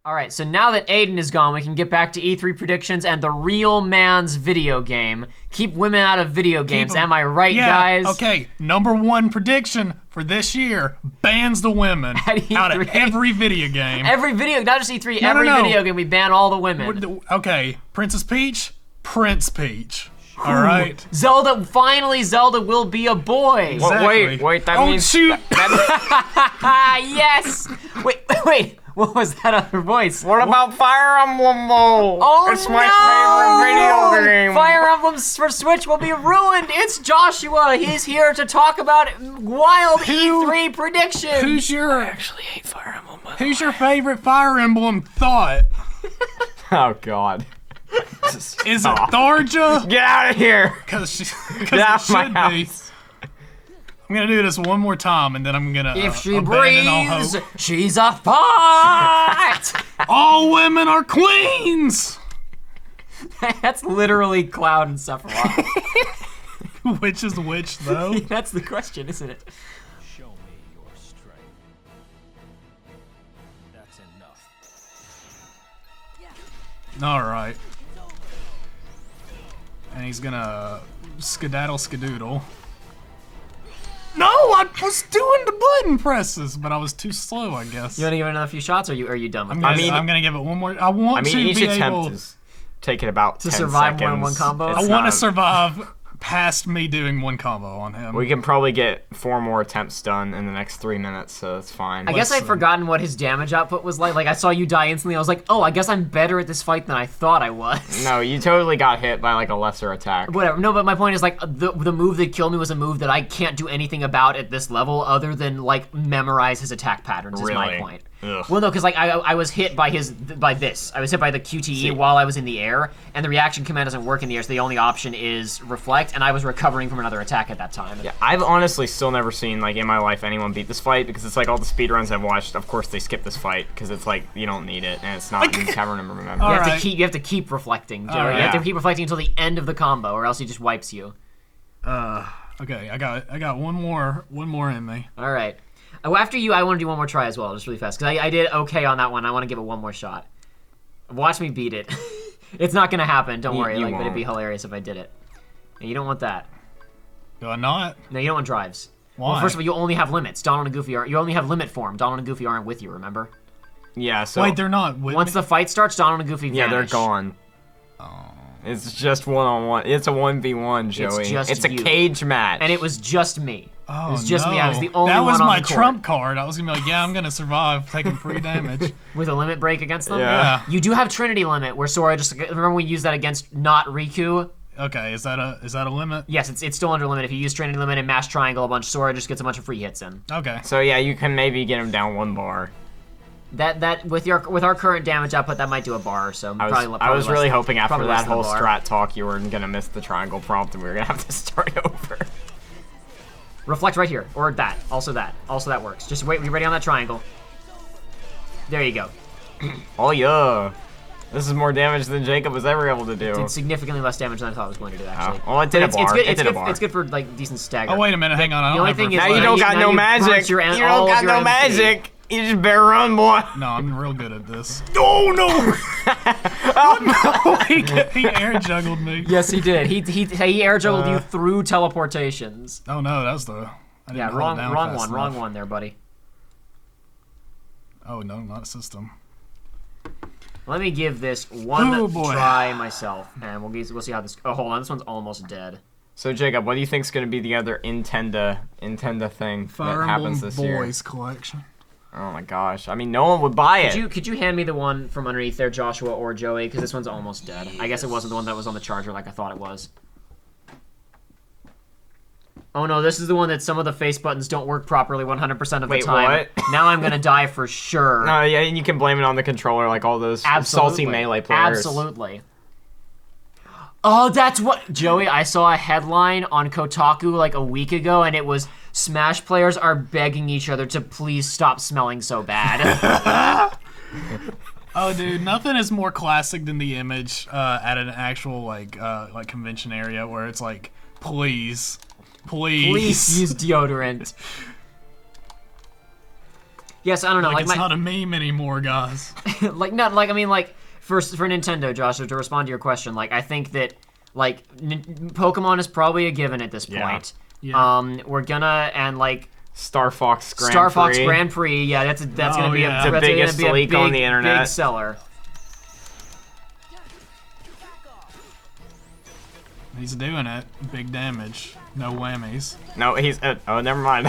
All right, so now that Aiden is gone, we can get back to E3 predictions and the real man's video game. Keep women out of video games, am I right, guys? Okay, #1 prediction for this year, bans the women out of every video game. Every video, not just E3, every video game, we ban all the women. Okay, Princess Peach, Prince Peach. All right. Zelda, finally Zelda will be a boy. Exactly. Wait, that means... shoot! Yes! Wait. What was that other voice? What about Fire Emblem, though? Oh, it's my favorite video game. Fire Emblem for Switch will be ruined. It's Joshua. He's here to talk about wild E3 predictions. I actually hate Fire Emblem. Who's your favorite Fire Emblem thought? Oh, God. Is it Tharja? Get out of here. Because it out of my should be. house. I'm gonna do this one more time, and then I'm gonna If she abandon all breathes, hope. she's a fight. All women are queens. That's literally Cloud and Sephiroth. Which is which, though? That's the question, isn't it? Show me your strength. That's enough. All right. And he's gonna skedaddle. No, I was doing the button presses, but I was too slow, I guess. You want to give it another few shots, or are you done with I'm it? gonna give it one more. I want to each be attempt able is taking about to 10 survive seconds. more in one combo. It's I want to not- survive past me doing one combo on him. We can probably get 4 more attempts done in the next 3 minutes, so that's fine. I guess I'd forgotten what his damage output was like. Like, I saw you die instantly. I was like, oh, I guess I'm better at this fight than I thought I was. No, you totally got hit by like a lesser attack. Whatever. No, but my point is, like, the move that killed me was a move that I can't do anything about at this level other than, like, memorize his attack patterns is my Really? point. Ugh. Well, no, because, like, I was hit by this. I was hit by the QTE while I was in the air, and the reaction command doesn't work in the air, so the only option is reflect, and I was recovering from another attack at that time. Yeah, I've honestly still never seen, like, in my life anyone beat this fight, because it's like all the speedruns I've watched, of course they skip this fight, because it's like, you don't need it, and it's not in Cavern of Remembrance. You have to keep reflecting, Joey. All right. You have to keep reflecting until the end of the combo, or else he just wipes you. Okay, I got one more in me. All right. Oh, after you, I want to do one more try as well, just really fast, because I did okay on that one. I want to give it one more shot. Watch me beat it. It's not gonna happen. Don't worry. But it'd be hilarious if I did it. And you don't want that. Do I not? No, you don't want drives. Why? Well, first of all, you only have limits. Donald and Goofy are. You only have limit form. Donald and Goofy aren't with you. Remember? Yeah, so... Wait, they're not with Once me? the fight starts, Donald and Goofy Yeah, vanish. they're gone. It's just one-on-one. It's a 1v1, Joey. just It's a you. cage match. And it was just me. Oh, it was just no. me. I was the only That was one on my the court. trump card. I was gonna be like, yeah, I'm gonna survive taking free damage. With a limit break against them? Yeah. You do have Trinity limit, where Sora just... Remember we used that against not Riku? Okay, is that a limit? Yes, it's still under limit. If you use Trinity limit and mash triangle a bunch, Sora just gets a bunch of free hits in. Okay. So yeah, you can maybe get him down 1 bar. That with our current damage output, that might do a bar. So I was really hoping after probably less that than a whole bar. strat talk you were gonna miss the triangle prompt and we were gonna have to start over. Reflect right here, or that. Also that works. Just wait. Be ready on that triangle. There you go. Oh yeah. This is more damage than Jacob was ever able to do. Did significantly less damage than I thought it was going to do. Actually. Oh, well, it did a bar. It's good. It did a bar. It's good for like decent stagger. Oh wait a minute, hang on. I The don't only have thing is Now like, you don't got now no you've magic. burnt your You don't got no MP. magic. You just better run, boy. No, I'm real good at this. Oh no! Oh no! He air juggled me. Yes, he did. He air juggled you through teleportations. Oh no, that's the. I didn't Yeah, hold it down wrong fast one enough. there, buddy. Oh no, not a system. Let me give this one Oh, boy. try myself, and we'll see how this. Oh, hold on, this one's almost dead. So Jacob, what do you think's gonna be the other Intenda thing Fire that happens Emblem this year? Boys collection. Oh my gosh! I mean, no one would buy it. Could you hand me the one from underneath there, Joshua or Joey? Because this one's almost dead. I guess it wasn't the one that was on the charger like I thought it was. Oh no, this is the one that some of the face buttons don't work properly 100% of the Wait, time. what? Now I'm gonna die for sure. No, yeah, and you can blame it on the controller, like all those Absolutely. salty melee players. Absolutely. Oh, that's what... Joey, I saw a headline on Kotaku like a week ago, and it was, Smash players are begging each other to please stop smelling so bad. Oh, dude, nothing is more classic than the image at an actual like convention area where it's like, please Please use deodorant. Yes, I don't know. Like, Like it's not a meme anymore, guys. like not like I mean like for Nintendo, Josh. To respond to your question, like I think that like Pokemon is probably a given at this Yeah. point. Yeah. We're gonna and like Star Fox Grand Star Fox Prix. Grand Prix. Yeah, that's gonna Oh, be yeah. a The that's gonna biggest be a leak big, on the internet. big seller. He's doing it. Big damage. No whammies. No, he's. Oh, never mind.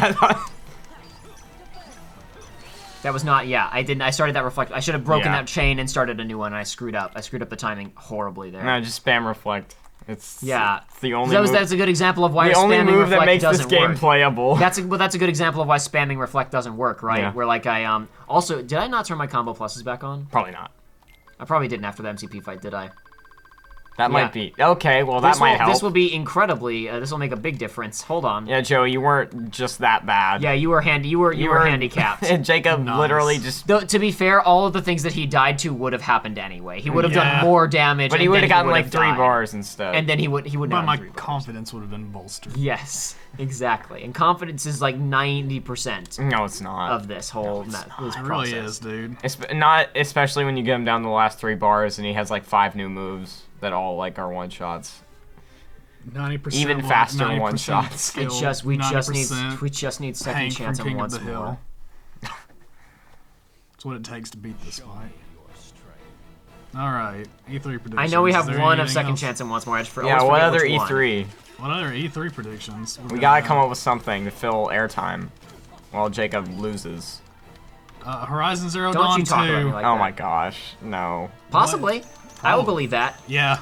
That was not. Yeah, I didn't. I started that reflect. I should have broken Yeah. that chain and started a new one. And I screwed up. I screwed up the timing horribly there. No, just spam reflect. It's Yeah, It's the only. Move, that's a good example of why the only spamming move that reflect makes this doesn't game work. playable. That's a good example of why spamming reflect doesn't work, right? Yeah. Where like I also did I not turn my combo pluses back on? Probably not. I probably didn't after the MCP fight, did I? That might be okay. Well, that might help. This will be incredibly. This will make a big difference. Hold on. Yeah, Joey, you weren't just that bad. Yeah, you were handy. You were handicapped. And Jacob Nice. literally just. Though, to be fair, all of the things that he died to would have happened anyway. He would have Yeah. done more damage. But he and would then have gotten would like have 3 died. bars instead. And then he would But not my have 3 bars. confidence would have been bolstered. Yes, exactly. And confidence is like 90% no, it's not. of this whole this It process. really is, dude. Not especially when you get him down to the last 3 bars and he has like 5 new moves that all like are one shots. 90%. Even luck, faster 90% one-shots. skill, We just need 90% second Hank chance from and King of once the more. Hill. That's what it takes to beat this fight. All right, E3 predictions. I know we Is have there one of anything second else? chance and once more. I just Yeah, always what forget other which one. E3? What other E3 predictions? We gotta come up with something to fill airtime while Jacob loses. Horizon Zero Don't Dawn you talk 2. about me like Oh that. my gosh, no. Possibly. I will Oh. believe that. Yeah.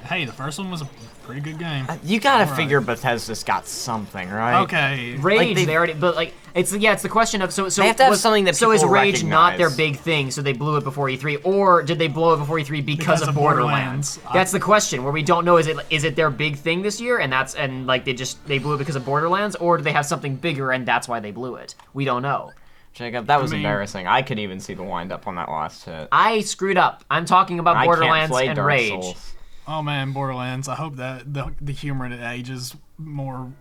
Hey, the first one was a pretty good game. You gotta Alright. figure Bethesda's got something, right? Okay. Rage, they- they already, but like it's the question of so They have to have something that so is people Rage not their recognize. big thing, so they blew it before E3, or did they blow it before E3 because of Borderlands? That's the question where we don't know. Is it their big thing this year, and like they blew it because of Borderlands, or do they have something bigger and that's why they blew it? We don't know. Jacob, that was mean- embarrassing. I could even see the wind up on that last hit. I screwed up. I'm talking about I can't Borderlands play and Dark Rage. Souls. Oh man, Borderlands. I hope that the humor in it ages more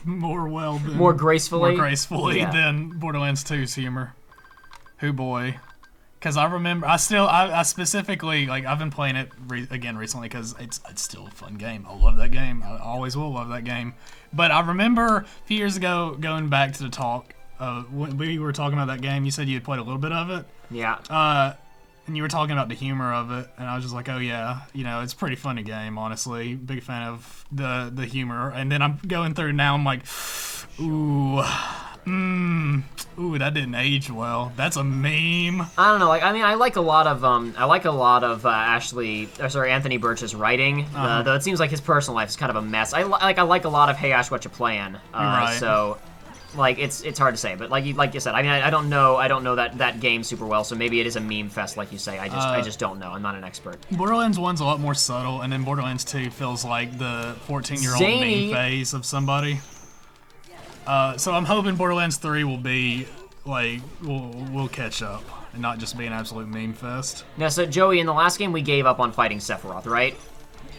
More gracefully? Yeah. than Borderlands 2's humor. Who boy. Because I remember, I specifically, like, I've been playing it again recently because it's still a fun game. I love that game. I always will love that game. But I remember a few years ago, going back to the talk, when we were talking about that game, you said you had played a little bit of it. Yeah. And you were talking about the humor of it, and I was just like, oh yeah, it's a pretty funny game, honestly. Big fan of the humor. And then I'm going through now, I'm like, ooh, that didn't age well. That's a meme. I don't know. Like, I mean, I like a lot of Anthony Birch's writing. Though it seems like his personal life is kind of a mess. I like a lot of Hey Ash, what you playing? right. So, like, it's hard to say. But like you said, I mean, I don't know that game super well. So maybe it is a meme fest, like you say. I just don't know. I'm not an expert. Borderlands 1's a lot more subtle, and then Borderlands 2 feels like the 14-year-old Zany. meme phase of somebody. So I'm hoping Borderlands 3 will be, like, we'll catch up and not just be an absolute meme fest. Now, so Joey, in the last game, we gave up on fighting Sephiroth, right?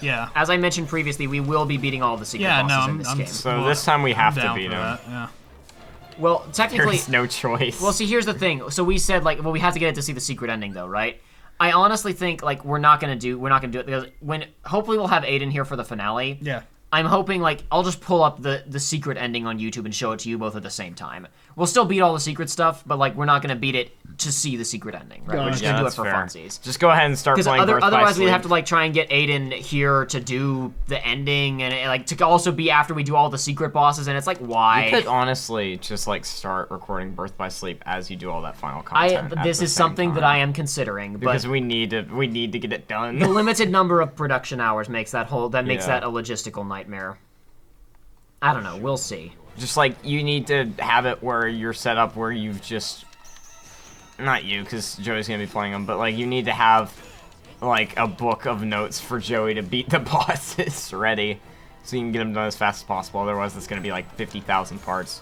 Yeah. As I mentioned previously, we will be beating all the secret Yeah, bosses no, in this I'm game. So this time we have I'm to down beat for him. that, yeah. Well, technically, There's no choice. well, see, here's the thing. So we said we have to get it to see the secret ending, though, right? I honestly think we're not gonna do it because hopefully we'll have Aiden here for the finale. Yeah. I'm hoping I'll just pull up the secret ending on YouTube and show it to you both at the same time. We'll still beat all the secret stuff, but we're not gonna beat it to see the secret ending, right? We're just yeah, gonna do it that's for fair. funsies. Just go ahead and start Because playing Birth by otherwise we'd Sleep. have to try and get Aiden here to do the ending and to also be after we do all the secret bosses, and it's why? You could honestly just start recording Birth by Sleep as you do all that final content. at This the is same something that time. I am considering, because but we need to get it done. the limited number of production hours makes that Yeah. that a logistical nightmare. I don't know. We'll see. Just you need to have it where you're set up where you've just not you because Joey's gonna be playing them, but you need to have a book of notes for Joey to beat the bosses ready, so you can get them done as fast as possible. Otherwise, it's gonna be 50,000 parts.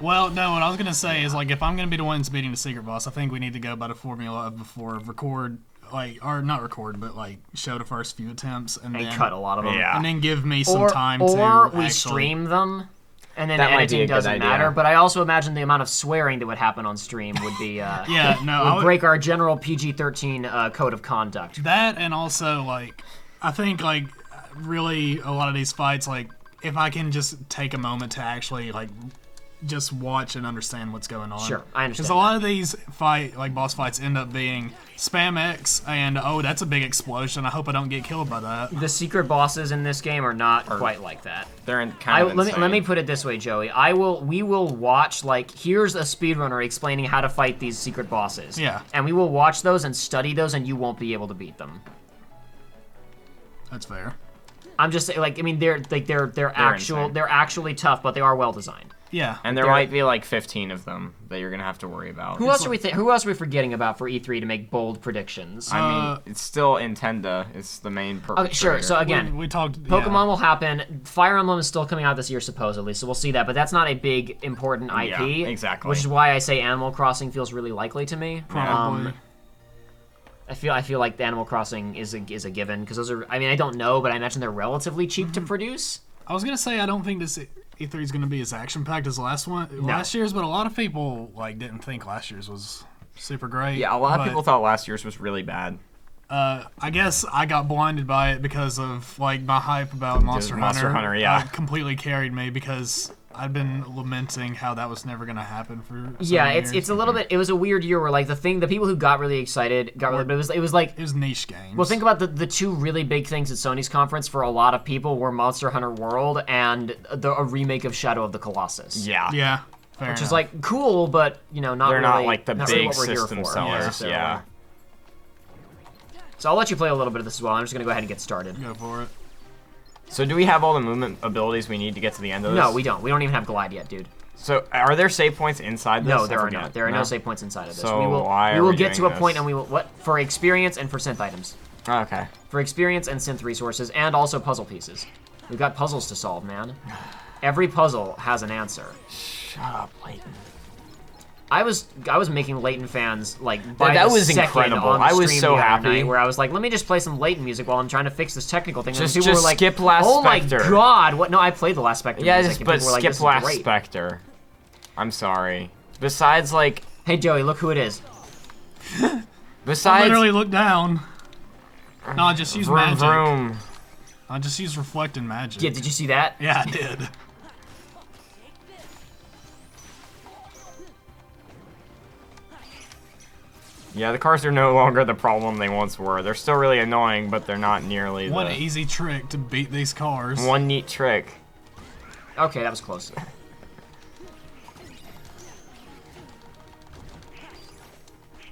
Well, no, what I was going to say is, if I'm going to be the ones beating the secret boss, I think we need to go by the formula of before record, or not record, but, show the first few attempts, and And then cut a lot of them. Yeah. and then give me some time or to we actually... stream them. And then That might be a editing good doesn't idea. matter, but I also imagine the amount of swearing that would happen on stream would be Yeah, no, I would would, break our general PG-13 code of conduct. that and also like I think like really a lot of these fights like if I can just take a moment to actually like just watch and understand what's going on. Sure, I understand Because a lot of these boss fights end up being spam X and oh that's a big explosion. I hope I don't get killed by that. The secret bosses in this game are not quite like that. They're kind of Let me put it this way, Joey. We will watch like here's a speedrunner explaining how to fight these secret bosses. Yeah. And we will watch those and study those, and you won't be able to beat them. That's fair. I'm just saying, like I mean, they're insane. actually tough, but they are well designed. Yeah. And there might be like 15 of them that you're gonna have to worry about. Who else are we forgetting about for E3 to make bold predictions? I mean, it's still Nintendo. It's the main purpose. Okay, sure. So again, we talked Pokemon will happen. Fire Emblem is still coming out this year supposedly, so we'll see that. But that's not a big important IP. Yeah, exactly. Which is why I say Animal Crossing feels really likely to me. Probably. I feel like the Animal Crossing is a given because those are. I mean, I don't know, but I imagine they're relatively cheap to produce. I was gonna say I don't think this E3 is gonna be as action packed as last year's, but a lot of people like didn't think last year's was super great. Yeah, a lot of people thought last year's was really bad. I guess I got blinded by it because of like my hype about Monster Hunter. Monster Hunter, yeah. Completely carried me because I've been lamenting how that was never gonna happen for. Yeah, it's a little bit. It was a weird year where like the people who got really excited got really. But it was like it was niche games. Well, think about the two really big things at Sony's conference for a lot of people were Monster Hunter World and a remake of Shadow of the Colossus. Yeah. Yeah. Fair Which enough. is like cool, but not They're really, not like the not really big what we're here system for. sellers. Yeah. So I'll let you play a little bit of this as well. I'm just gonna go ahead and get started. Go for it. So do we have all the movement abilities we need to get to the end of this? No, we don't. We don't even have Glide yet, dude. So are there save points inside this? No, there I are forget. not. There are no save points inside of this. So we will, why we are will we get to doing a point this? and we will for experience and for synth items. Okay. For experience and synth resources and also puzzle pieces. We've got puzzles to solve, man. Every puzzle has an answer. Shut up, Layton. I was making Layton fans like by That the was second incredible. on the I was stream so the other happy. night where I was like, let me just play some Layton music while I'm trying to fix this technical thing. Just- and people just were like, skip Last oh Spectre." my god, what? No, I played the Last Spectre Yeah, music. and but people were like, skip this is Last great. Spectre. I'm sorry. Besides, like, Hey Joey, look who it is. I besides literally looked down. No, I just used Vroom magic. Vroom. I just used reflecting magic. Yeah, did you see that? Yeah, I did. Yeah, the cars are no longer the problem they once were. They're still really annoying, but they're not nearly One the easy trick to beat these cars. one neat trick. Okay, that was close.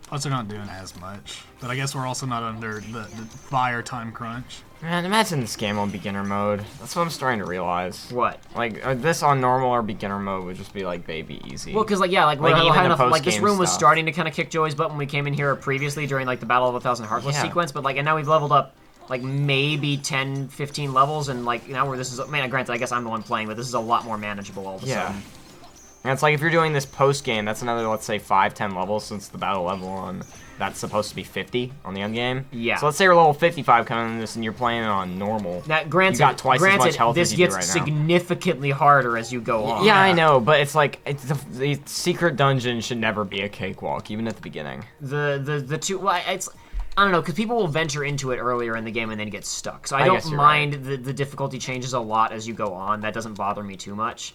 Plus, they're not doing as much. But I guess we're also not under the fire time crunch. Man, imagine this game on beginner mode. That's what I'm starting to realize. What? Like, this on normal or beginner mode would just be like baby easy. Well, because like we're Like, having even the enough. Like this post-game room was stuff. starting to kind of kick Joey's butt when we came in here previously during like the Battle of 1,000 Heartless Yeah. sequence, but like and now we've leveled up like maybe 10, 15 levels, and like now where this is. Man, granted, I guess I'm the one playing, but this is a lot more manageable all of a Yeah. sudden. And it's like if you're doing this post game, that's another, let's say, 5-10 levels since the battle level on that's supposed to be 50 on the end game. Yeah. So let's say you're level 55 coming in this and you're playing it on normal. Now, granted, you got twice as much health this as you do gets right now. significantly harder as you go on. Yeah, I know, but it's like the secret dungeon should never be a cakewalk, even at the beginning. The two. Well, it's. I don't know, because people will venture into it earlier in the game and then get stuck. So I guess don't you're mind the difficulty changes a lot as you go on. That doesn't bother me too much.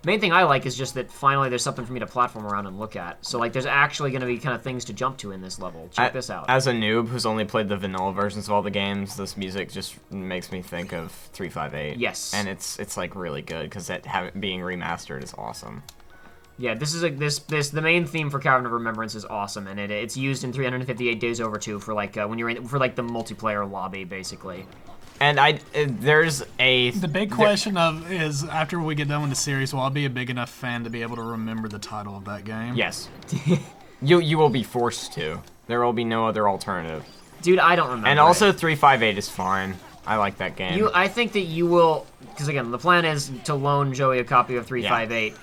Main thing I like is just that finally there's something for me to platform around and look at. So like there's actually going to be kind of things to jump to in this level. Check this out. As a noob who's only played the vanilla versions of all the games, this music just makes me think of 358. Yes. And it's like really good because it being remastered is awesome. Yeah, this is the main theme for Cavern of Remembrance is awesome, and it's used in 358 Days Over 2 for like when you're in for like the multiplayer lobby basically. And there's a The big question is after we get done with the series, will I be a big enough fan to be able to remember the title of that game? Yes. you will be forced to. There will be no other alternative. Dude, I don't remember. And also 358 is fine. I like that game. I think that you will, because again, the plan is to loan Joey a copy of 358.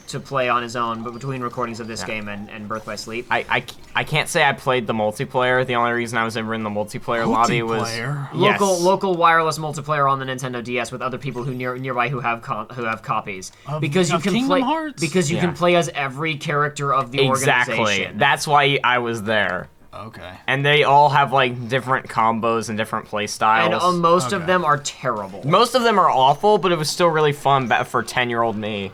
to play on his own, but between recordings of this game and Birth by Sleep. I can't say I played the multiplayer. The only reason I was ever in the multiplayer lobby was Local wireless multiplayer on the Nintendo DS with other people who nearby who have copies because you can Kingdom play Hearts? because you can play as every character of the Exactly. organization. That's why I was there. Okay. And they all have like different combos and different play styles. And most of them are terrible. Most of them are awful, but it was still really fun for 10-year-old me.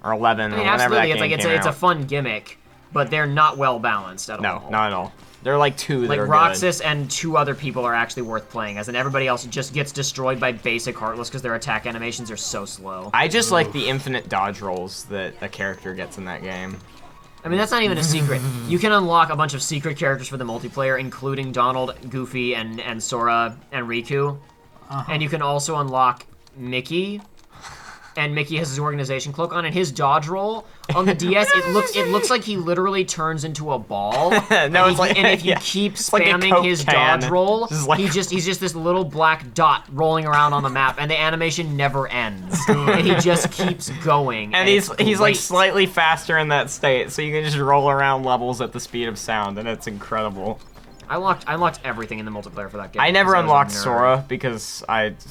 Or 11, I mean, or whenever that absolutely, game it's a fun gimmick, but they're not well balanced at all. No, not at all. There are like two that Like are Roxas and 2 other people are actually worth playing as, and everybody else just gets destroyed by basic Heartless because their attack animations are so slow. I just like the infinite dodge rolls that a character gets in that game. I mean, that's not even a secret. You can unlock a bunch of secret characters for the multiplayer, including Donald, Goofy, and Sora, and Riku. And you can also unlock Mickey. And Mickey has his organization cloak on, and his dodge roll on the DS, it looks like he literally turns into a ball. No, it's like, and if you yeah. keep It's like a spamming Coke his can. dodge roll, Just like- he's just this little black dot rolling around on the map, and the animation never ends. And he just keeps going. And it's he's like great. slightly faster in that state, so you can just roll around levels at the speed of sound, and it's incredible. I unlocked everything in the multiplayer for that game. I never because I was a unlocked nerd. Sora because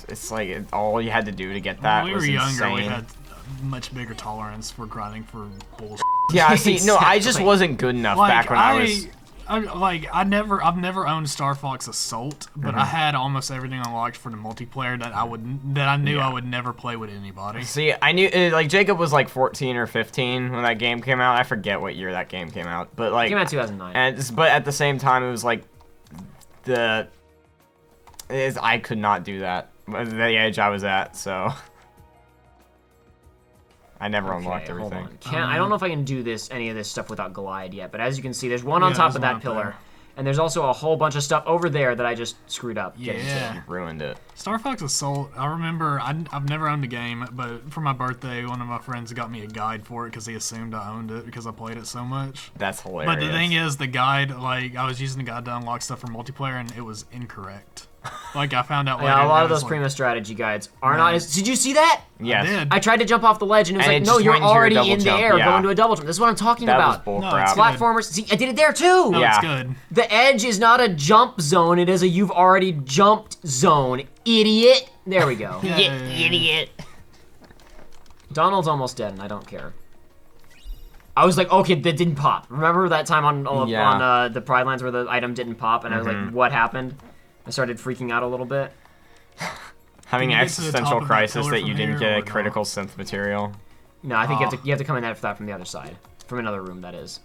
it's like all you had to do to get that When we was were younger, insane. we had much bigger tolerance for grinding for bullshit. Yeah, see, no, I just Exactly. wasn't good enough back when I was. I've never owned Star Fox Assault, but I had almost everything unlocked for the multiplayer that I knew I would never play with anybody. See, I knew like Jacob was like 14 or 15 when that game came out. I forget what year that game came out, but like It came out in 2009. but at the same time, it was like I could not do that at the age I was at, so I never unlocked Hold everything. on. I don't know if I can do any of this stuff without Glide yet, but as you can see, there's one on top there's of one that up pillar. there. And there's also a whole bunch of stuff over there that I just screwed up. getting to. Yeah. Ruined it. Star Fox Assault, I remember, I've never owned the game, but for my birthday, one of my friends got me a guide for it because he assumed I owned it because I played it so much. That's hilarious. But the thing is, the guide, like, I was using the guide to unlock stuff for multiplayer, and it was incorrect. Like, I found out later. Yeah, a lot it of was those like, Prima strategy guides are not as... Did you see that? yes. I did. I tried to jump off the ledge and it was And like, it no, just you're went into your already double in the jump, air yeah. going to a double jump. This is what I'm talking That was about. bull No, crap. it's good. Platformers... See, I did it there too! No, Yeah. it's good. The edge is not a jump zone. It is a you've already jumped zone. Idiot. There we go. Yeah, yeah, yeah. Idiot. Donald's almost dead and I don't care. I was like, okay, that didn't pop. Remember that time on Yeah. the Pride Lands where the item didn't pop and I was like, what happened? I started freaking out a little bit. Having Can an you get to the existential top of that crisis pillar that you from didn't here get or a not? critical synth material. No, I think you have to come in that from the other side. From another room, that is.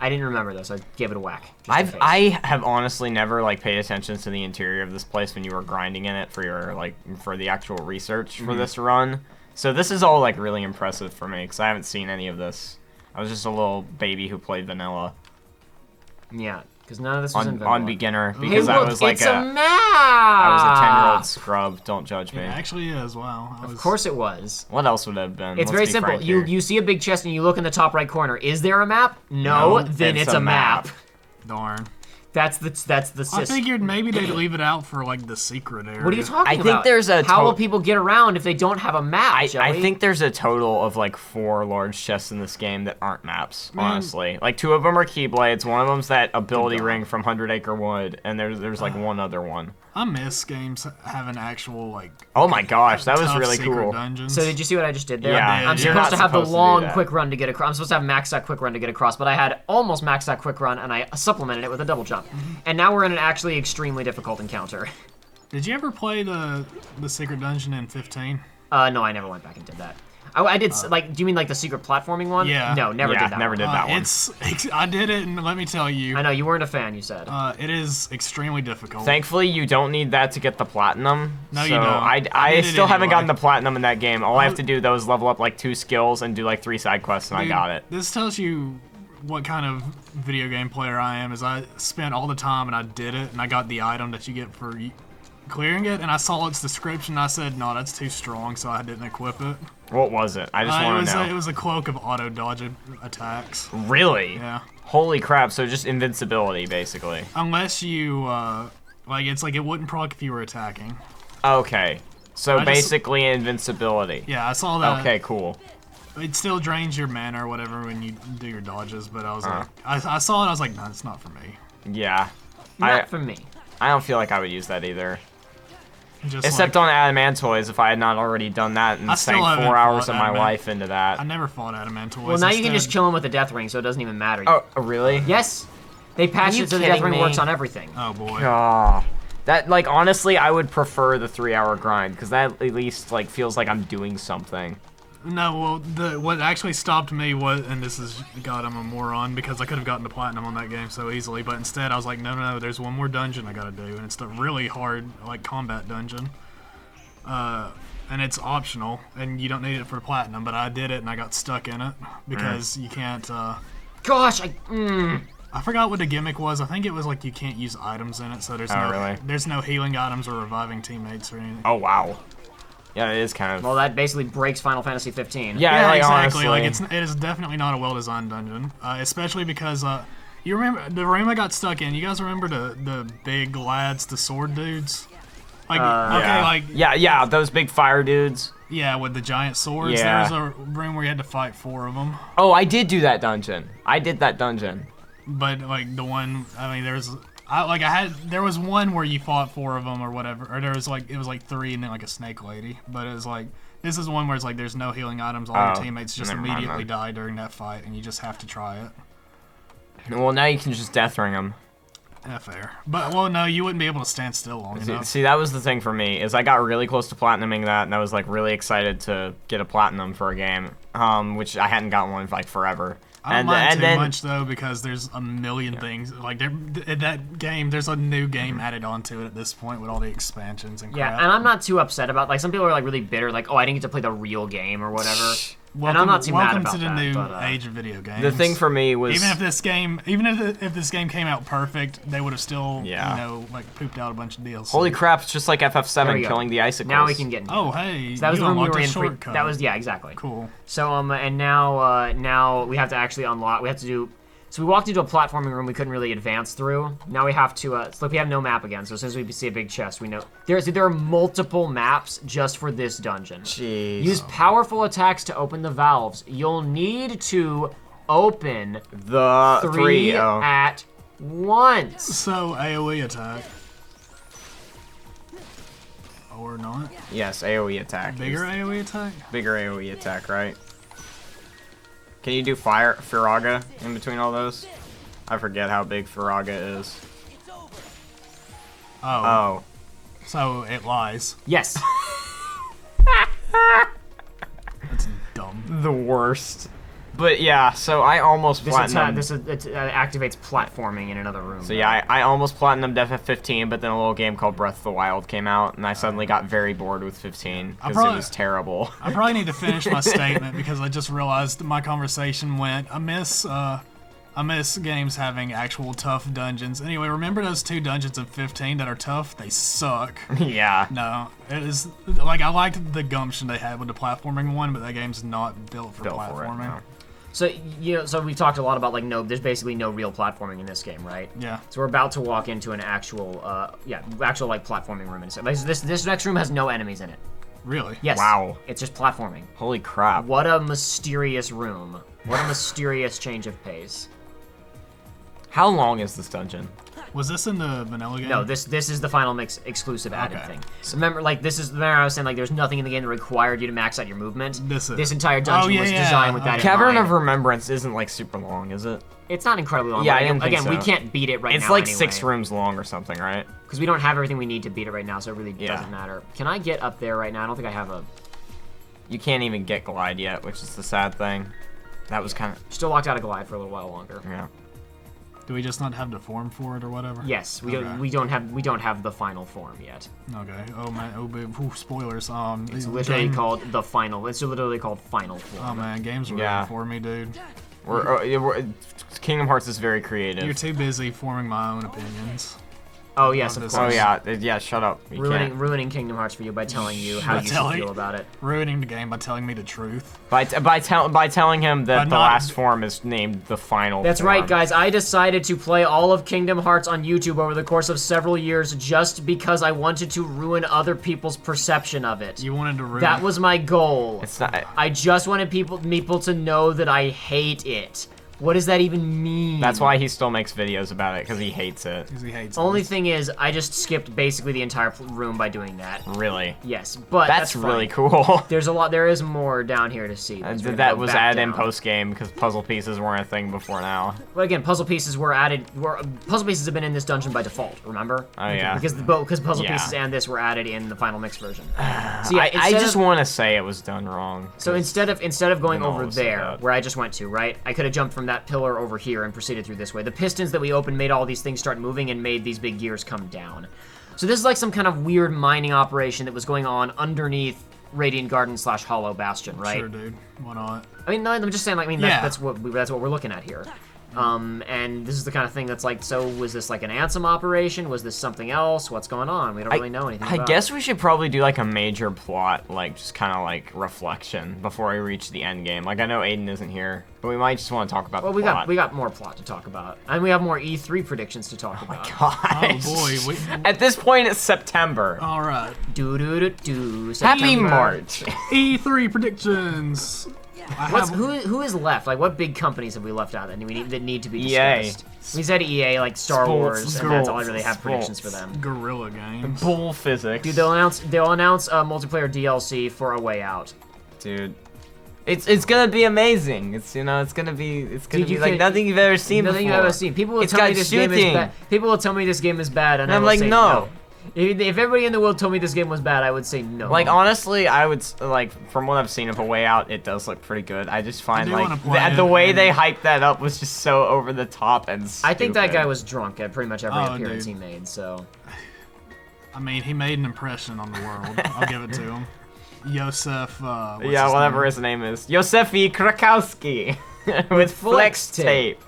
I didn't remember this. I gave it a whack. just in case. I have honestly never like paid attention to the interior of this place when you were grinding in it for your for the actual research for this run. So this is all like really impressive for me because I haven't seen any of this. I was just a little baby who played vanilla Yeah, because none of this was in on vanilla. beginner Hey, because look, I was like it's a map! I was a 10-year-old scrub. Don't judge me. It actually is, wow. Of course it was. What else would it have been? It's Let's very be simple. frank You here. see a big chest and you look in the top right corner. Is there a map? No, then it's a map. Darn. That's the I system. figured maybe they'd leave it out for, like, the secret area. What are you talking I about? think there's a How will to- people get around if they don't have a map, I Joey? think there's a total of like 4 large chests in this game that aren't maps, honestly. Like 2 of them are Keyblades, one of them's that ability ring from 100 Acre Wood, and there's like one other one. I miss games having actual, like... Oh my gosh, that was tough really secret cool. Dungeons. So did you see what I just did there? Yeah, I'm you're supposed not to have the supposed to do long that. quick run to get across. I'm supposed to have max that quick run to get across, but I had almost maxed that quick run and I supplemented it with a double jump. And now we're in an actually extremely difficult encounter. Did you ever play the secret dungeon in 15? No, I never went back and did that. I did, like, do you mean like the secret platforming one? Yeah. No, never Yeah, did that never one. did that one. I did it, and let me tell you, I know, you weren't a fan, you said. it is extremely difficult. Thankfully, you don't need that to get the platinum. No, so you don't. I I did it still haven't anyway. gotten the platinum in that game. All I have to do though is level up like 2 skills and do like 3 side quests, and I Dude, got it. This tells you what kind of video game player I am, is I spent all the time, and I did it, and I got the item that you get for clearing it, and I saw its description, and I said, no, that's too strong, so I didn't equip it. What was it? I just want to know. It was a cloak of auto-dodge attacks. Really? Yeah. Holy crap! So just invincibility, basically. Unless you, it's like it wouldn't proc if you were attacking. Okay. So I just- basically invincibility. Yeah, I saw that. Okay, cool. it still drains your mana or whatever when you do your dodges. But I was like, I saw it. I was like, no, it's not for me. Yeah. Not for me. I don't feel like I would use that either. Just Except like, on Adamantoys, if I had not already done that and I still sank haven't 4 hours fought of my Adamant- life into that. I never fought Adamantoys. Well, now you can just instead- kill him with a death ring, so it doesn't even matter. Oh, really? Yes. They patched you it so the death kidding ring me? works on everything. Oh boy. Ah. That, like, honestly, I would prefer the 3-hour grind, because that at least, like, feels like I'm doing something. No, well, what actually stopped me was, and this is, God, I'm a moron, because I could have gotten to Platinum on that game so easily, but instead I was like, no, there's one more dungeon I gotta do, and it's the really hard, like, combat dungeon. And it's optional, and you don't need it for Platinum, but I did it, and I got stuck in it, because you can't, Gosh, I forgot what the gimmick was. I think it was like you can't use items in it, so there's no healing items or reviving teammates or anything. Oh, wow. Yeah, it is kind of... well, that basically breaks Final Fantasy 15. yeah, like, exactly. honestly. Like it is definitely not a well-designed dungeon, especially because you remember the room I got stuck in. You guys remember the big lads, the sword dudes? Like Yeah, those big fire dudes. yeah, with the giant swords. Yeah. There's a room where you had to fight 4 of them. Oh, I did do that dungeon. I did that dungeon. But like the one, I mean, there was one where you fought 4 of them or whatever, or it was like 3 and then like a snake lady. But it was like this is one where it's like there's no healing items. All your teammates just never mind immediately then. die during that fight, and you just have to try it. Well, now you can just death ring them. Yeah, fair. But well, no, you wouldn't be able to stand still long enough. See, that was the thing for me, is I got really close to platinuming that, and I was like really excited to get a platinum for a game, which I hadn't gotten one like forever. I don't mind too much though, because there's a million things like that game. There's a new game added onto it at this point with all the expansions and crap. Yeah, and I'm not too upset about, like, some people are like really bitter, like, oh, I didn't get to play the real game or whatever. And I'm not too mad welcome about to the that, new but, age of video games. The thing for me was even if this game came out perfect, they would have still, like pooped out a bunch of DLC. holy crap, it's just like There we FF7 go. killing the icicles. Now we can get into Oh, it. hey, So that was you the room we unlocked were a in. shortcut. That was, yeah, exactly. cool. So and now we have to actually unlock. We have to do. So we walked into a platforming room we couldn't really advance through. Now we have to. It's like we have no map again. So as soon as we see a big chest, we know there are multiple maps just for this dungeon. Jeez. Use powerful attacks to open the valves. You'll need to open the three oh. at once. So AOE attack. Or not. Yes, AoE attack. Bigger AOE attack? Bigger AoE attack, right? Can you do Firaga in between all those? I forget how big Firaga is. Oh. So it lies. Yes. That's dumb. The worst. But yeah, so I almost This platinumed. activates platforming in another room. So yeah, I almost platinumed FF15, but then a little game called Breath of the Wild came out, and I suddenly got very bored with 15 because it was terrible. I probably need to finish my statement because I just realized my conversation went. I miss games having actual tough dungeons. Anyway, remember those 2 dungeons in 15 that are tough? They suck. Yeah. No, it is like I liked the gumption they had with the platforming one, but that game's not built for platforming. no. So so we talked a lot about like there's basically no real platforming in this game, right? Yeah. So we're about to walk into an actual actual like platforming room, and so this next room has no enemies in it. Really? Yes. Wow. It's just platforming. Holy crap. What a mysterious room. What a mysterious change of pace. How long is this dungeon? Was this in the vanilla game? No, this is the Final Mix exclusive added Okay. thing. So remember, like remember I was saying like there's nothing in the game that required you to max out your movement. This entire dungeon was designed with that in Cavern mind. of Remembrance isn't like super long, is it? It's not incredibly long. Yeah, but I didn't think again, we so. can't beat it right now. It's like anyway, 6 rooms long or something, right? because we don't have everything we need to beat it right now, so it really Yeah. doesn't matter. Can I get up there right now? I don't think I have a. You can't even get Glide yet, which is the sad thing. That was kind of... Still locked out of Glide for a little while longer. Yeah. Do we just not have the form for it or whatever? Yes, we Okay. don't have the final form yet. Okay. Oh man. Oh babe. Ooh, spoilers. It's literally called the final. It's literally called final form. Oh man, games ruined Yeah. for me, dude. Kingdom Hearts is very creative. You're too busy forming my own opinions. Oh yes, of this course. Oh yeah, shut up. You can't. Ruining Kingdom Hearts for you by telling you how you should feel about it. Ruining the game by telling me the truth. By telling him that But the not- last form is named the final That's form. right, guys. I decided to play all of Kingdom Hearts on YouTube over the course of several years just because I wanted to ruin other people's perception of it. You wanted to ruin. That was my goal. It's not. I just wanted people to know that I hate it. What does that even mean? That's why he still makes videos about it, because he hates it. Because he hates Only this. thing is, I just skipped basically the entire room by doing that. Really. Yes, but That's fine. really cool. There is more down here to see. We're gonna That go was back added in down. post game because puzzle pieces weren't a thing before now. Well, again, puzzle pieces were added. Puzzle pieces have been in this dungeon by default. Remember? Oh, yeah. Because puzzle Yeah. pieces and this were added in the final mix version. So yeah, I just want to say it was done wrong. So 'cause instead of going Then all over was so there bad. where I just went to, right? I could have jumped from that pillar over here and proceeded through this way. The pistons that we opened made all these things start moving and made these big gears come down. So this is like some kind of weird mining operation that was going on underneath Radiant Garden / Hollow Bastion, right? Sure, dude. Why not? I mean, no, I'm just saying, like, Yeah. that's what we're looking at here. And this is the kind of thing that's like, so was this like an Ansem operation? Was this something else? What's going on? We don't really know anything I about guess it. we should probably do like a major plot, like just kind of like reflection before we reach the end game. Like I know Aiden isn't here, but we might just want to talk about Well, the we plot. got more plot to talk about. And we have more E3 predictions to talk about. Gosh. Oh boy. At this point, it's September. All right. Do. Happy March. E3 predictions. Who is left? Like, what big companies have we left out that need to be EA. discussed? We said EA, like Star Sports, Wars, and that's all I really have sports. predictions for them. Guerrilla Games. Bull physics. Dude, they'll announce multiplayer DLC for A Way Out. Dude. It's gonna be amazing. It's gonna be Dude, you like can- nothing you've ever seen Nothing before. you've ever seen. People will It's tell me got this game is shooting. bad. People will tell me this game is bad, and I'm I will like, say no. If everybody in the world told me this game was bad, I would say no. Like honestly, I would like from what I've seen of A Way Out, it does look pretty good. I just find do like wanna play the it, way and- they hyped that up was just so over the top and stupid. I think that guy was drunk at pretty much every Oh, appearance dude. he made. So I mean, he made an impression on the world. I'll give it to him. Yosef. What's yeah, his whatever name? his name is, Yosefi Krakowski with flex tape.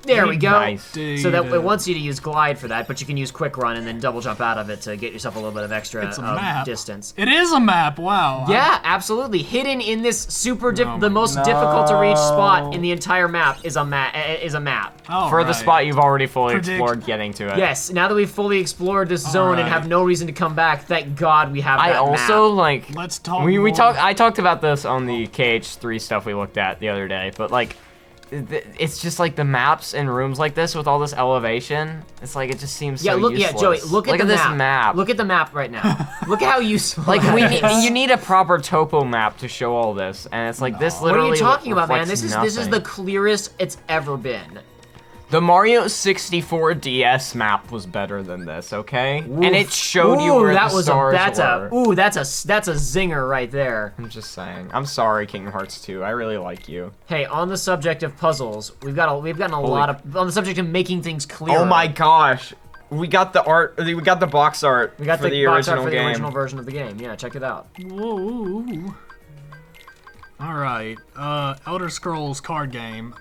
there we go. Nice. Dude, So that it wants you to use glide for that, but you can use quick run and then double jump out of it to get yourself a little bit of extra It's a map. distance. It is a map. Wow. Yeah, absolutely. Hidden in this Oh the my most difficult to reach spot in the entire map is a map. Oh, For the right. spot you've already fully Predict- explored getting to it. Yes, now that we've fully explored this zone and right. have no reason to come back, thank God we have that I also map. like. Let's talk. We more. I talked about this on the KH3 stuff we looked at the other day, but like it's just like the maps and rooms like this with all this elevation. It's like it just seems so useless. Joey, look at the this map. map. Look at the map right now. Look at how useful. like that is. you need a proper topo map to show all this, and it's like this What are literally. you talking about, man? reflects This is the nothing. clearest it's ever been. The Mario 64 DS map was better than this, okay? And it showed you where that the was stars were. that's a zinger right there. I'm just saying. I'm sorry, Kingdom Hearts 2. I really like you. Hey, on the subject of puzzles, we've gotten a lot of on the subject of making things clear. Oh my gosh. We got the art. We got the box art. We got for the box art original for game. the original version of the game. Yeah, check it out. Whoa. All right. Elder Scrolls card game.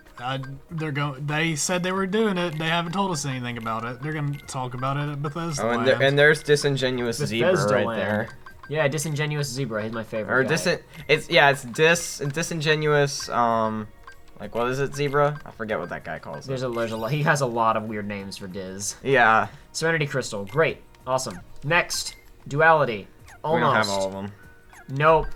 They said they were doing it. They haven't told us anything about it. They're gonna talk about it at Bethesda. Oh, Labs. and there's disingenuous zebra Bethesda right land. there. Yeah, disingenuous zebra. He's my favorite. Or guy. it's disingenuous. Like what is it, zebra? I forget what that guy calls it. He has a lot of weird names for Diz. Yeah, Serenity Crystal. Great. Awesome. Next, Duality. we don't have Almost. all of them. Nope.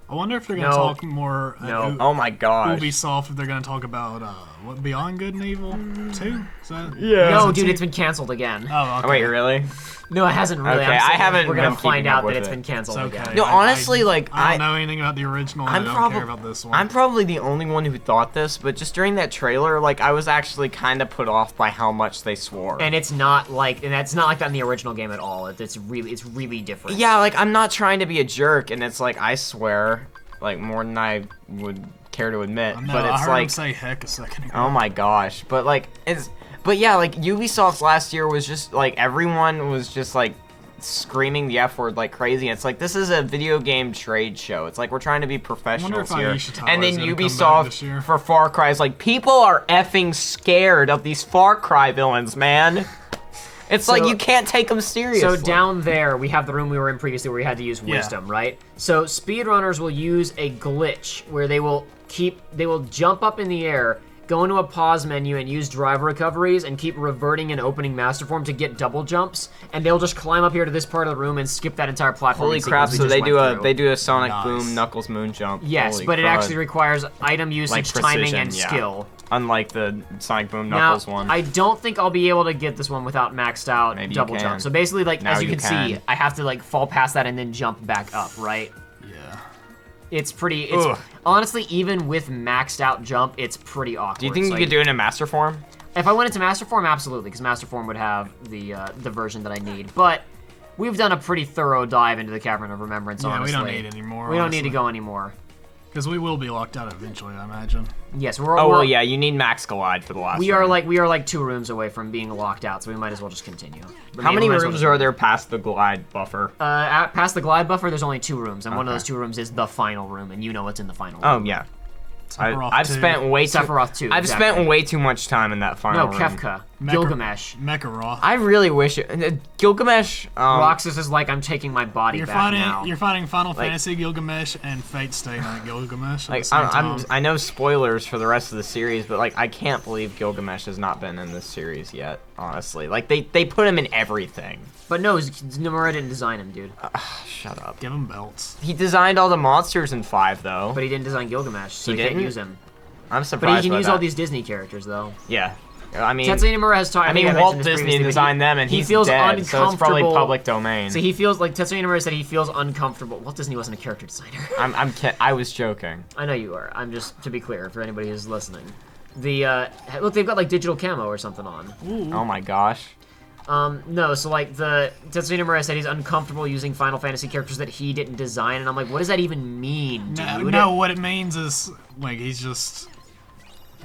I wonder if they're gonna No. talk more. No. Oh my gosh. Ubisoft, if they're gonna talk about what Beyond Good and Evil 2? Is that? Yeah. No, Is it dude, two? it's been canceled again. Oh, okay. Oh, wait, really? No, it hasn't really. Okay, I'm I saying haven't We're gonna been find keeping up out that with it's it. been canceled It's okay. again. No, honestly, like, I I- don't know anything about the original. And I don't care about this one. I'm probably the only one who thought this, but just during that trailer, like, I was actually kind of put off by how much they swore. And it's not like that's not like that in the original game at all. It's really different. Yeah, like, I'm not trying to be a jerk, and it's like, I swear, like, more than I would care to admit, No, but I it's heard him like, say heck a second ago. oh my gosh, but like, but yeah, like, Ubisoft's last year was just, like, everyone was just, like, screaming the F word like crazy. It's like, this is a video game trade show. It's like we're trying to be professionals here. And then Ubisoft for Far Cry is like, people are effing scared of these Far Cry villains, man. It's like, you can't take them seriously. So down there, we have the room we were in previously where we had to use wisdom, right? So speedrunners will use a glitch where they will jump up in the air, go into a pause menu and use drive recoveries and keep reverting and opening master form to get double jumps, and they'll just climb up here to this part of the room and skip that entire platform. Holy crap, so they do a Sonic Boom Knuckles moon jump. Yes, Holy but it crud. actually requires item usage, timing, and skill. Unlike the Sonic Boom Knuckles one. I don't think I'll be able to get this one without maxed out double jump. So basically, like, as you can see, I have to like fall past that and then jump back up, right? Yeah. It's honestly, even with maxed out jump, it's pretty awkward. Do you think you could do it in master form? If I went into master form, absolutely, because master form would have the version that I need. But we've done a pretty thorough dive into the Cavern of Remembrance. Yeah, honestly. we don't need any more. We don't need to go anymore. Because we will be locked out eventually, I imagine. Yes, well, yeah, you need max glide for the last. We are like 2 rooms away from being locked out, so we might as well just continue. How many rooms are there past the glide buffer? Past the glide buffer, there's only 2 rooms, and one of those 2 rooms is the final room, and you know what's in the final room. Oh yeah. I've spent way too. Sephiroth 2. I've spent way too much time in that final room. No, Kefka. Gilgamesh. Mecharoth. I really wish Gilgamesh. Roxas is like, I'm taking my body back now. You're fighting Final Fantasy Gilgamesh and Fate Stay Night Gilgamesh. Like, I know spoilers for the rest of the series, but like, I can't believe Gilgamesh has not been in this series yet. Honestly, like they put him in everything. But no, Nomura didn't design him, dude. Shut up. Give him belts. He designed all the monsters in 5, though. But he didn't design Gilgamesh, so you can't use him. I'm surprised. But he can use all these Disney characters, though. Yeah. I mean, Tetsuya Nomura has talked. I mean, Walt Disney designed them, and he feels dead, uncomfortable. So it's probably public domain. So he feels like Tetsuya Nomura said he feels uncomfortable. Walt Disney wasn't a character designer. I was joking. I know you are. I'm just to be clear for anybody who's listening. Look, they've got like digital camo or something on. Ooh. Oh my gosh. No, so like Tetsuya Nomura said he's uncomfortable using Final Fantasy characters that he didn't design, and I'm like, what does that even mean, dude? No, what it means is like he's just.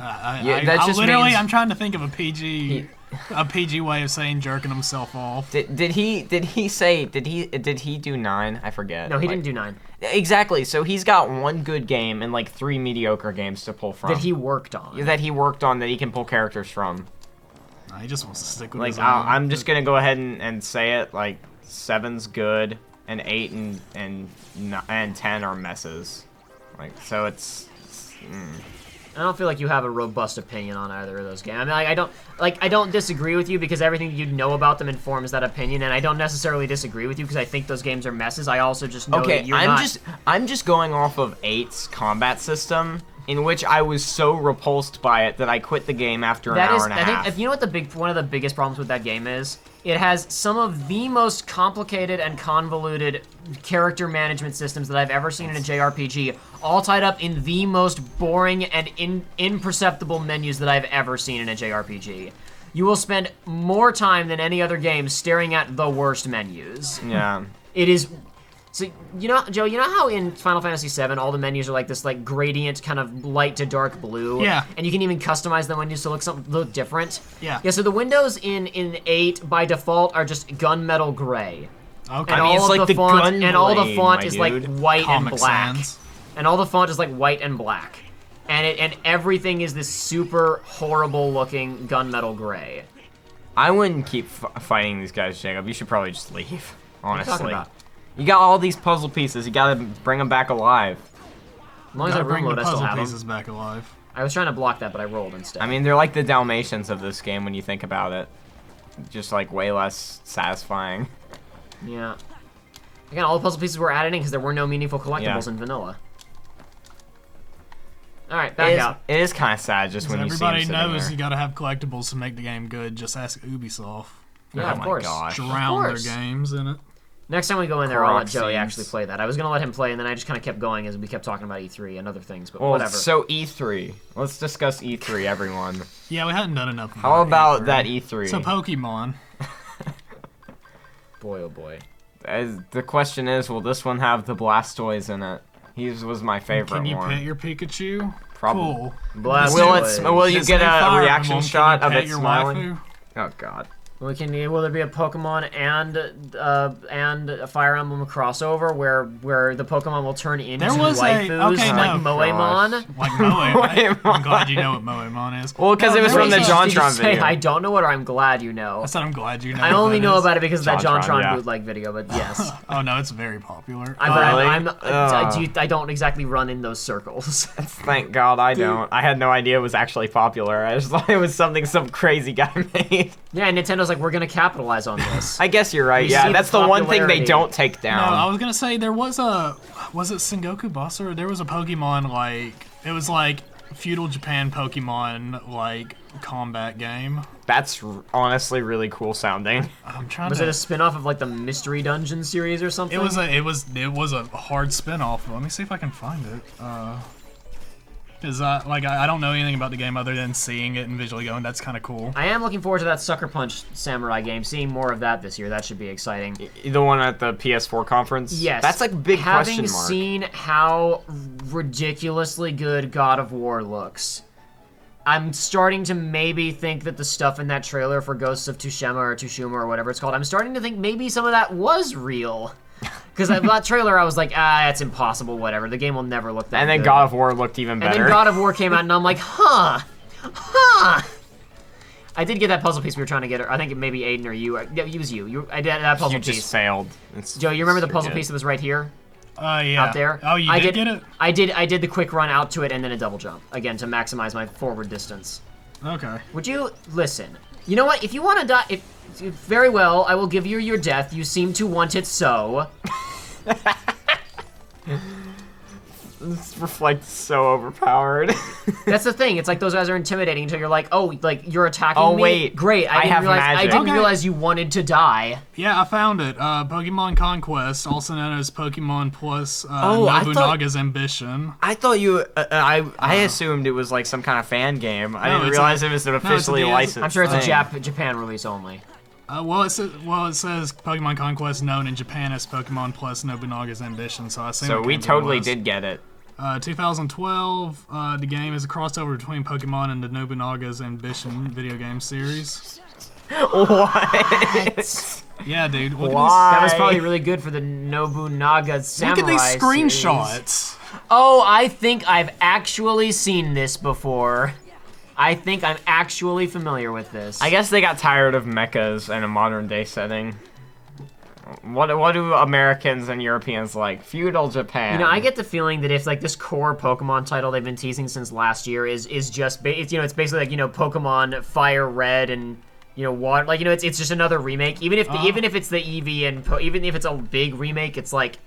I'm trying to think of a PG way of saying jerking himself off. Did he do 9? I forget. No, he didn't do 9. Exactly. So he's got 1 good game and like 3 mediocre games to pull from. That he worked on. That he can pull characters from. No, he just wants to stick with like his own. I'm just gonna go ahead and say it. Like 7's good, and 8 and 10 are messes. Like so it's. I don't feel like you have a robust opinion on either of those games. I mean, I don't disagree with you because everything you know about them informs that opinion, and I don't necessarily disagree with you because I think those games are messes. I also just know that you're I'm just going off of 8's combat system, in which I was so repulsed by it that I quit the game after an hour and a half. If you know what one of the biggest problems with that game is? It has some of the most complicated and convoluted character management systems that I've ever seen in a JRPG, all tied up in the most boring and imperceptible menus that I've ever seen in a JRPG. You will spend more time than any other game staring at the worst menus. Yeah. It is. So, you know, Joe, you know how in Final Fantasy VII all the menus are like this like gradient kind of light to dark blue? Yeah. And you can even customize the menus to look different? Yeah. Yeah, so the windows in 8 by default are just gunmetal gray. Okay. And all of the font is like white and black. Sans. And all the font is like white and black. And everything is this super horrible looking gunmetal gray. I wouldn't keep fighting these guys, Jacob. You should probably just leave, honestly. What are you talking about? You got all these puzzle pieces. You gotta bring them back alive. As long as I bring the reload, I still puzzle have pieces them. back alive. I was trying to block that, but I rolled instead. I mean, they're like the Dalmatians of this game when you think about it. Just like way less satisfying. Yeah. Again, all the puzzle pieces were added in because there were no meaningful collectibles in vanilla. Alright, back out. It is kind of sad just when you see them everybody sitting knows there. you gotta have collectibles to make the game good. Just ask Ubisoft. Yeah, of course. Gosh. Drown their games in it. Next time we go in there, I'll let Croc Joey scenes. actually play that. I was going to let him play, and then I just kind of kept going as we kept talking about E3 and other things, but whatever. So E3. Let's discuss E3, everyone. Yeah, we hadn't done enough. How about that E3? So Pokemon. Boy, oh boy. The question is, will this one have the Blastoise in it? He was my favorite one. Can you pet your Pikachu? Probably. Cool. Blastoise. Will you get a reaction shot of it your smiling? waifu? Oh god. We can. Will there be a Pokemon and a Fire Emblem crossover where the Pokemon will turn into There was waifus okay, like no. Moemon? Like Moemon. I'm glad you know what Moemon is. Well, because it was there from the was a- Did you JonTron say video. I don't know it, or I'm glad you know? I said I'm glad you know. I what only that know is. about it because of that JonTron, JonTron yeah. bootleg video, but yes. Oh no, it's very popular. I don't exactly run in those circles. Thank God I don't. I had no idea it was actually popular. I just thought it was something some crazy guy made. Yeah, Nintendo's like, we're gonna capitalize on this. I guess you're right. We Yeah, see that's the the one thing they popularity. don't take No, down. I was gonna say there was was it Sengoku Buster? There was a Pokemon like it was like feudal Japan Pokemon like combat game. That's honestly really cool sounding. I'm trying Was to. it a spin-off of like the Mystery Dungeon series or something? It was a hard spin-off. Let me see if I can find it. Cause I don't know anything about the game other than seeing it and visually going. That's kind of cool. I am looking forward to that Sucker Punch Samurai game. Seeing more of that this year, that should be exciting. The one at the PS4 conference? Yes. That's like a big Having question mark. seen how ridiculously good God of War looks, I'm starting to maybe think that the stuff in that trailer for Ghosts of Tsushima or Tsushima or whatever it's called, I'm starting to think maybe some of that was real. Because that trailer, I was like, it's impossible, whatever. The game will never look that And then good. God of War looked even And better. then God of War came out, and I'm like, huh. I did get that puzzle piece we were trying to get. I think it maybe Aiden or you. Yeah, it was you. I did that puzzle you piece. just failed. Joe, you remember the so puzzle good. piece that was right here? Yeah. Out there? Oh, you did get it? I did the quick run out to it and then a double jump. Again, to maximize my forward distance. Okay. Would you listen? You know what? If you want to die, very well, I will give you your death. You seem to want it so. This reflects so overpowered. That's the thing. It's like those guys are intimidating until you're like, oh, like you're attacking Oh, me. wait. Great. I have magic. I didn't Okay. realize you wanted to die. Yeah, I found it. Pokemon Conquest, also known as Pokemon Plus Oh, I thought- Nobunaga's Ambition. I thought you. I assumed it was like some kind of fan game. I No, didn't it's realize a- it was an no, it's a officially DS licensed. I'm sure it's a thing. Japan release only. It says Pokemon Conquest, known in Japan as Pokemon Plus Nobunaga's Ambition. So I assume. So it we came to totally us. did get it. 2012. The game is a crossover between Pokemon and the Nobunaga's Ambition video game series. What? Yeah, dude. Look Why? That was probably really good for the Nobunaga Samurai Look at these series. screenshots. Oh, I think I've actually seen this before. I think I'm actually familiar with this. I guess they got tired of mechas in a modern day setting. What do Americans and Europeans like? Feudal Japan. You know, I get the feeling that if like this core Pokemon title they've been teasing since last year is just it's basically like Pokemon Fire Red and Water, like it's just another remake. Even if it's the Eevee and even if it's a big remake, it's like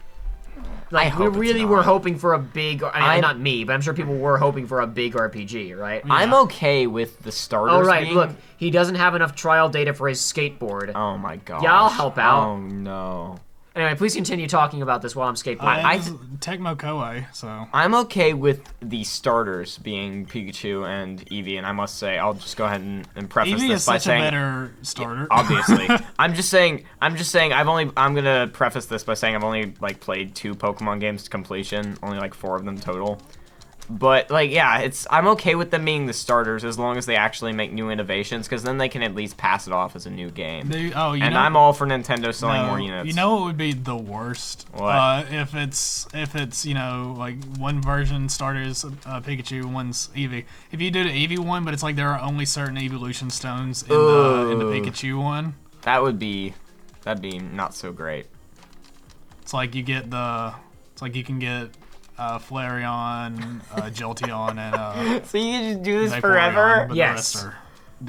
we hope it's really not. were hoping for a big. I mean, not me, but I'm sure people were hoping for a big RPG, right? I'm okay with the starters. Oh right, being- look, he doesn't have enough trial data for his skateboard. Oh my god. Yeah, I'll help out. Oh no. Anyway, please continue talking about this while I'm skateboarding. It's Tecmo Koei, so. I'm okay with the starters being Pikachu and Eevee, and I must say, I'll just go ahead and preface Eevee this is by such a saying, better starter. obviously, I'm just saying, I'm gonna preface this by saying I've only like played 2 Pokemon games to completion, only like 4 of them total. But like, yeah, I'm okay with them being the starters as long as they actually make new innovations, because then they can at least pass it off as a new game. I'm all for Nintendo selling more units. You know what would be the worst? What? If it's like one version starters Pikachu, one's Eevee. If you do the Eevee one, but it's like there are only certain evolution stones in the Pikachu one. that'd be not so great. It's like you get you can get Flareon, Jolteon, and So you can just do this Vaporeon, forever? but Yes. the rest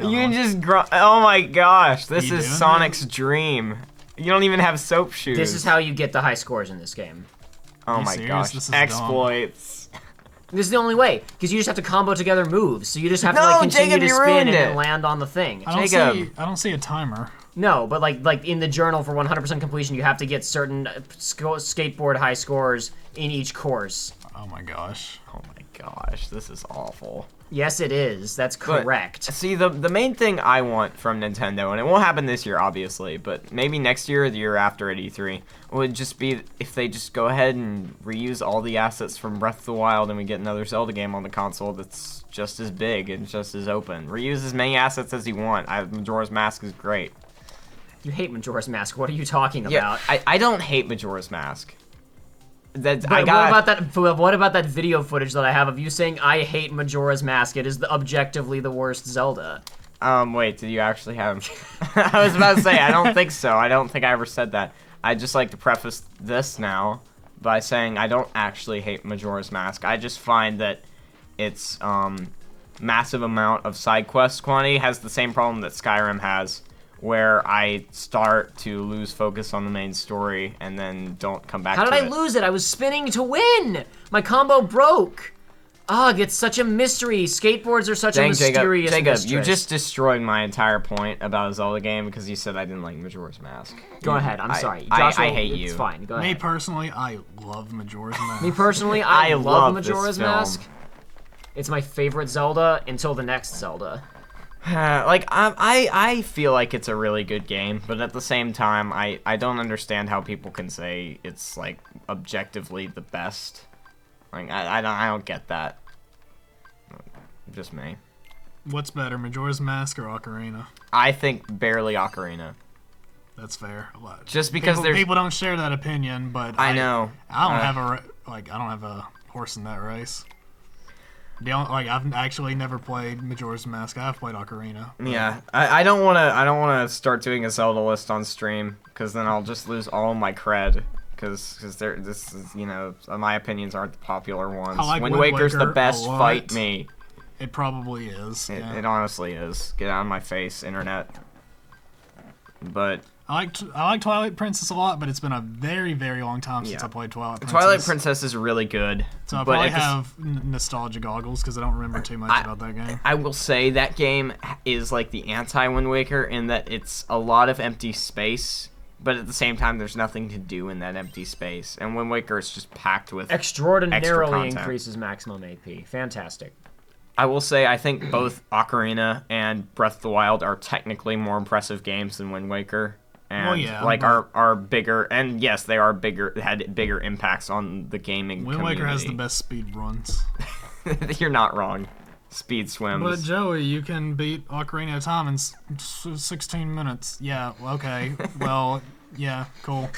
are You can done. just oh my gosh, this You is doing Sonic's dream. You don't even have soap shoes. This is how you get the high scores in this game. Oh you my serious? gosh, This is dumb. exploits. This is the only way, because you just have to combo together moves. So you just have to No, like continue Jacob, to you spin ruined and then it. land on the thing. I don't see a timer. No, but like in the journal for 100% completion, you have to get certain skateboard high scores in each course. Oh my gosh. Oh my gosh, this is awful. Yes, it is. That's But, correct. See, the main thing I want from Nintendo, and it won't happen this year, obviously, but maybe next year or the year after at E3, would just be if they just go ahead and reuse all the assets from Breath of the Wild and we get another Zelda game on the console that's just as big and just as open. Reuse as many assets as you want. Majora's Mask is great. You hate Majora's Mask. What are you talking Yeah, about? I don't hate Majora's Mask. But what about that video footage that I have of you saying I hate Majora's Mask? It is objectively the worst Zelda. Wait, did you actually have I was about to say, I don't think so. I don't think I ever said that. I'd just like to preface this now by saying I don't actually hate Majora's Mask. I just find that its massive amount of side quest quantity has the same problem that Skyrim has, where I start to lose focus on the main story and then don't come back to it. How did I lose it? I was spinning to win! My combo broke! Ugh, it's such a mystery. Skateboards are such a mysterious Jacob, mistress. you just destroyed my entire point about a Zelda game because you said I didn't like Majora's Mask. Go ahead, I'm sorry. I Joshua, hate you. It's fine, go Me ahead. personally, I love Majora's Mask. Me personally, I love love this Majora's film. Mask. It's my favorite Zelda until the next Zelda. Like, I feel like it's a really good game, but at the same time, I don't understand how people can say it's, like, objectively the best. Like, I don't get that. Just me. What's better, Majora's Mask or Ocarina? I think barely Ocarina. That's fair. Just because people don't share that opinion, but I know. I don't have a horse in that race. I've actually never played Majora's Mask. I've played Ocarina. Yeah, I don't wanna start doing a Zelda list on stream because then I'll just lose all my cred. Because this is, you know, my opinions aren't the popular ones. I like Wind Waker's the Waker best. a lot. Fight me. It probably is. It honestly is. Get out of my face, internet. But I like Twilight Princess a lot, but it's been a very, very long time since I played Twilight Princess. Twilight Princess is really good. So I probably have nostalgia goggles because I don't remember too much about that game. I will say that game is like the anti-Wind Waker in that it's a lot of empty space, but at the same time there's nothing to do in that empty space. And Wind Waker is just packed with Extraordinarily extra increases maximum AP. Fantastic. I will say I think both Ocarina and Breath of the Wild are technically more impressive games than Wind Waker. And are bigger, and yes, they are bigger. Had bigger impacts on the gaming Wind community. Waker has the best speed runs. You're not wrong. Speed swims. But Joey, you can beat Ocarina of Time in 16 minutes. Yeah. Okay. Well. Yeah. Cool.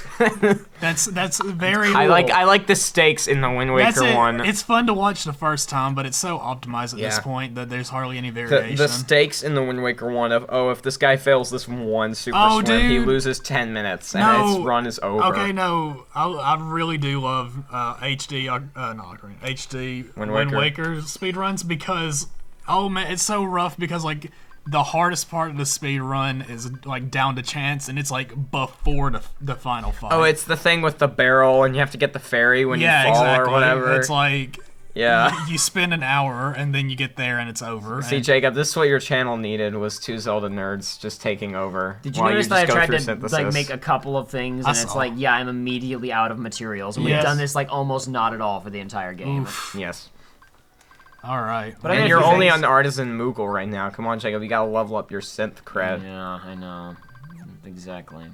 That's very. I like the stakes in the Wind Waker one. It's fun to watch the first time, but it's so optimized at this point that there's hardly any variation. The stakes in the Wind Waker one of if this guy fails this one super swim, he loses 10 minutes and his run is over. Okay, no, I really do love HD Wind Waker speedruns because man, it's so rough because like. The hardest part of the speed run is like down to chance, and it's like before the final fight. Oh, it's the thing with the barrel, and you have to get the fairy when you fall or whatever. It's like you spend an hour and then you get there and it's over. See, Jacob, this is what your channel needed was two Zelda nerds just taking over. Did you notice that I tried to like make a couple of things, and it's like I'm immediately out of materials, and we've done this like almost not at all for the entire game. Oof. Yes. All right. But and you're only on the Artisan Moogle right now. Come on, Jacob. You gotta level up your synth cred. Yeah, I know. Exactly.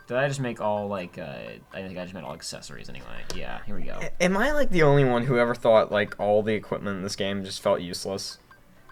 Did I just make all, like, I think I just made all accessories anyway. Yeah, here we go. Am I, like, the only one who ever thought, like, all the equipment in this game just felt useless?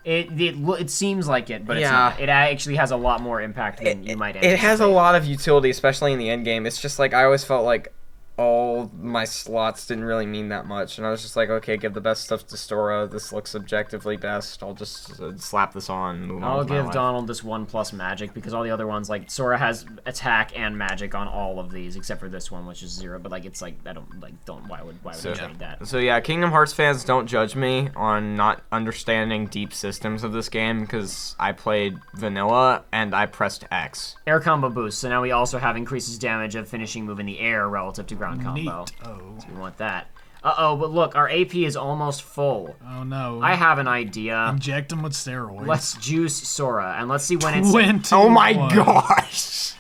It seems like it, but it's not. It actually has a lot more impact than you might anticipate. It has a lot of utility, especially in the end game. It's just, like, I always felt like all my slots didn't really mean that much, and I was just like, okay, give the best stuff to Sora. This looks objectively best. I'll just slap this on and move on. I'll give Donald this 1+ magic because all the other ones, like Sora has attack and magic on all of these except for this one, which is 0. But like, it's like why would I trade that? So yeah, Kingdom Hearts fans, don't judge me on not understanding deep systems of this game because I played vanilla and I pressed X. Air combo boost. So now we also have increases damage of finishing move in the air relative to ground combo. So we want that. Uh-oh, but look, our AP is almost full. Oh no. I have an idea. Inject him with steroids. Let's juice Sora, and let's see when it's... 21. Oh my gosh!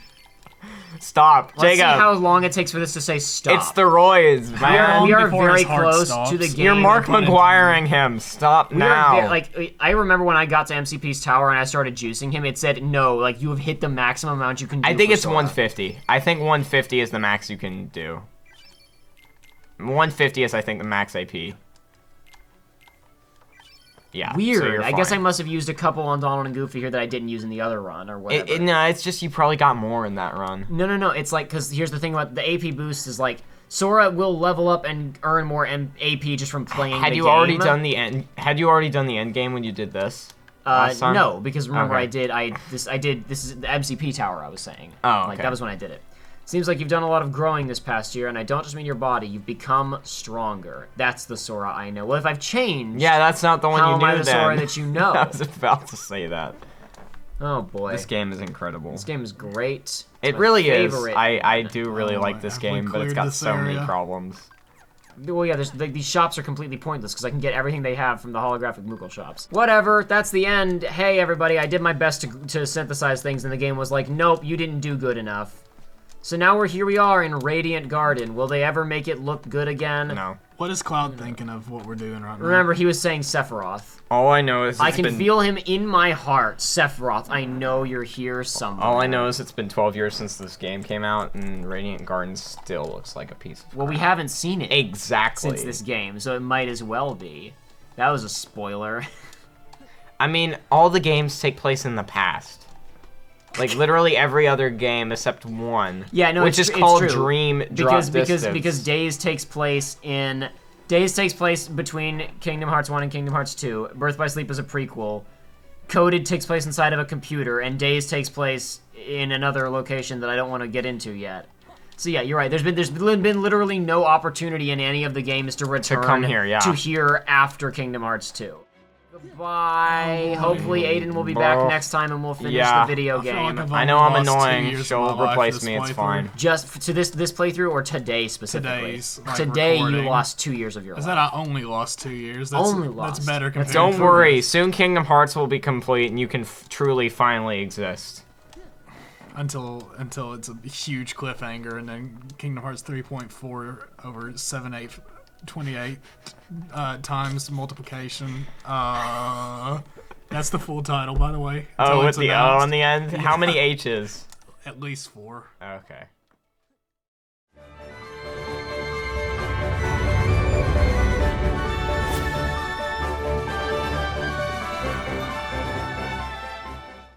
Stop, Let's Jacob. see how long it takes for this to say stop. It's the roids, man. We are very close to the game. You're Mark McGuiring him. Stop now. I remember when I got to MCP's tower and I started juicing him, it said, no, like, you have hit the maximum amount you can do. I think it's Sora. 150. I think 150 is the max you can do. 150 is, I think, the max AP. Yeah. so Weird. you're I guess I fine. must have used a couple on Donald and Goofy here that I didn't use in the other run or whatever. No, it's just you probably got more in that run. No. It's like, because here's the thing about the AP boost is like, Sora will level up and earn more AP just from playing the game. Had you already done the end game when you did this? last time? No, because remember Okay. this is the MCP tower I was saying. Oh, Like, okay. that was when I did it. Seems like you've done a lot of growing this past year, and I don't just mean your body. You've become stronger. That's the Sora I know. Well, if I've changed, Yeah, that's not the one how you am knew I the then. Sora that you know? I was about to say that. Oh boy, This game is incredible. This game is great. It's It my really favorite. is. I do really like this have we game, but it's cleared got this so many area? problems. Well, yeah, these shops are completely pointless because I can get everything they have from the holographic Moogle shops. Whatever, that's the end. Hey, everybody, I did my best to synthesize things, and the game was like, nope, you didn't do good enough. So now here we are in Radiant Garden. Will they ever make it look good again? No. What is Cloud thinking of what we're doing right now? Remember, he was saying Sephiroth. All I know is I it's can been, feel him in my heart. Sephiroth, I know you're here somewhere. All I know is it's been 12 years since this game came out, and Radiant Garden still looks like a piece of Well, we crap. haven't seen it Exactly. since this game, so it might as well be. That was a spoiler. I mean, all the games take place in the past. Like literally every other game except one. Yeah, no, which it's is true. called It's true. Dream Drop because Distance. Days takes place between Kingdom Hearts 1 and Kingdom Hearts 2. Birth by Sleep is a prequel. Coded takes place inside of a computer, and Days takes place in another location that I don't want to get into yet. So yeah, you're right. There's been literally no opportunity in any of the games to return come here, yeah. to here after Kingdom Hearts 2. Goodbye. Hopefully Aiden will be back next time and we'll finish Yeah. the video I feel game. like I've I know only I'm lost 2 annoying. years of She'll my life replace this me. It's playthrough. fine. Just to this playthrough or today specifically? Today's, like, Today you recording. lost 2 years of your Is life. that I only lost 2 years? That's, Only That's lost. better compared Don't to worry. Soon Kingdom Hearts will be complete, and you can truly finally exist. until it's a huge cliffhanger, and then Kingdom Hearts 3.4 over 28 times multiplication. That's the full title, by the way. Oh, Until with it's the O announced. on the end? How many H's? At least 4. Okay.